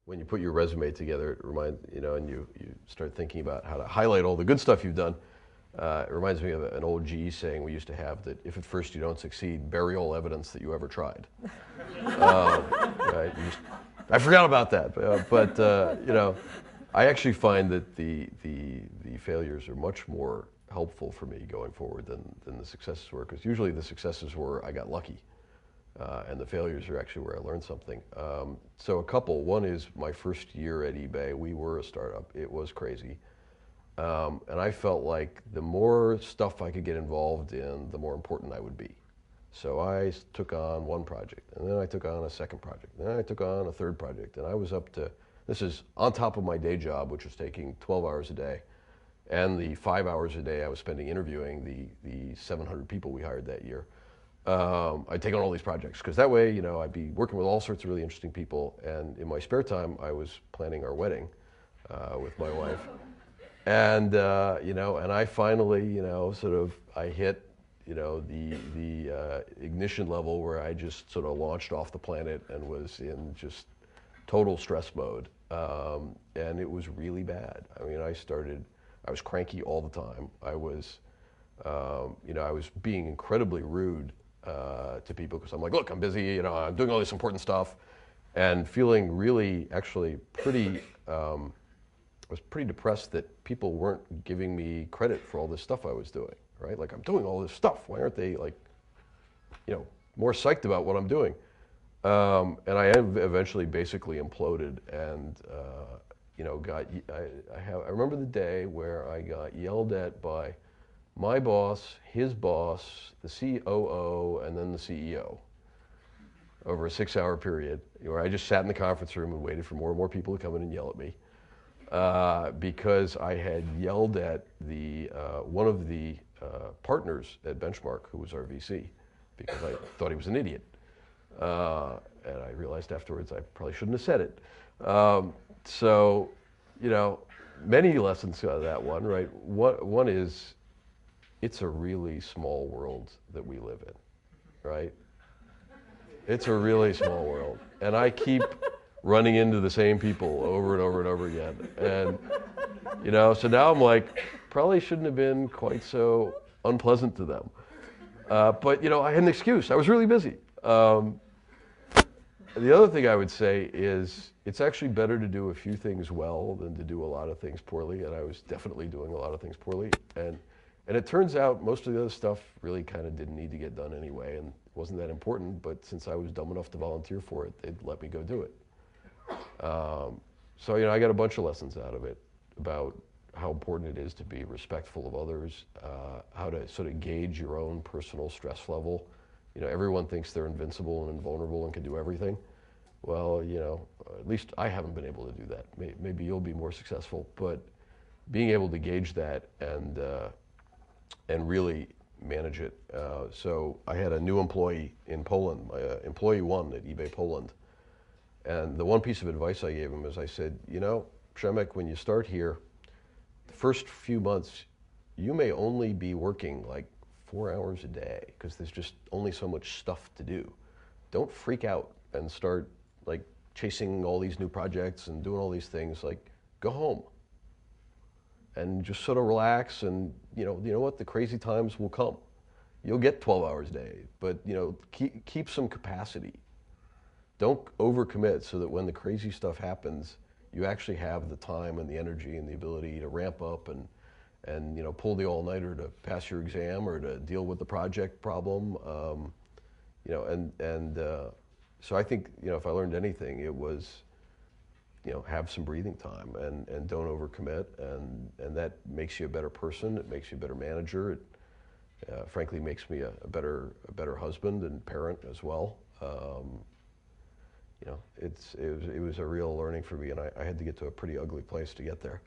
when you put your resume together, it reminds, and you start thinking about how to highlight all the good stuff you've done. It reminds me of an old GE saying we used to have, that if at first you don't succeed, bury all evidence that you ever tried. Right? I forgot about that, but I actually find that the failures are much more helpful for me going forward than the successes were, because usually the successes were I got lucky. And the failures are actually where I learned something. So a couple. One is my first year at eBay. We were a startup. It was crazy. And I felt like the more stuff I could get involved in, the more important I would be. So I took on one project, and then I took on a second project, and then I took on a third project, and I was up to, this is on top of my day job, which was taking 12 hours a day, and the 5 hours a day I was spending interviewing the 700 people we hired that year. I'd take on all these projects, because that way, I'd be working with all sorts of really interesting people, and in my spare time, I was planning our wedding with my wife. And, and I finally, I hit, the ignition level where I just sort of launched off the planet and was in just total stress mode. And it was really bad. I mean, I was cranky all the time. I was being incredibly rude to people, because I'm like, look, I'm busy, I'm doing all this important stuff, and feeling really, actually I was pretty depressed that people weren't giving me credit for all this stuff I was doing, right? Like, I'm doing all this stuff. Why aren't they, like, more psyched about what I'm doing? And I eventually basically imploded, and I remember the day where I got yelled at by my boss, his boss, the COO, and then the CEO over a 6-hour period, where I just sat in the conference room and waited for more and more people to come in and yell at me, because I had yelled at one of the partners at Benchmark, who was our VC, because I thought he was an idiot. And I realized afterwards I probably shouldn't have said it. So, many lessons out of that one, right? One is, it's a really small world that we live in, right? It's a really small world. And I keep running into the same people over and over and over again. And, so now I'm like, probably shouldn't have been quite so unpleasant to them. But, I had an excuse. I was really busy. The other thing I would say is, it's actually better to do a few things well than to do a lot of things poorly. And I was definitely doing a lot of things poorly. And it turns out most of the other stuff really kind of didn't need to get done anyway, and wasn't that important. But since I was dumb enough to volunteer for it, they'd let me go do it. So, I got a bunch of lessons out of it about how important it is to be respectful of others, how to sort of gauge your own personal stress level. Everyone thinks they're invincible and invulnerable and can do everything. Well, at least I haven't been able to do that. Maybe you'll be more successful, but being able to gauge that and really manage it. So I had a new employee in Poland, employee one at eBay Poland. And the one piece of advice I gave him is, I said, Przemek, when you start here, the first few months, you may only be working like 4 hours a day, because there's just only so much stuff to do. Don't freak out and start like chasing all these new projects and doing all these things. Like, go home and just sort of relax, and you know what, the crazy times will come. You'll get 12 hours a day, but keep some capacity. Don't overcommit, so that when the crazy stuff happens, you actually have the time and the energy and the ability to ramp up and pull the all-nighter to pass your exam or to deal with the project problem. So I think, if I learned anything, it was, have some breathing time and don't overcommit, and that makes you a better person. It makes you a better manager. It frankly makes me a better husband and parent as well. It was a real learning for me, and I had to get to a pretty ugly place to get there.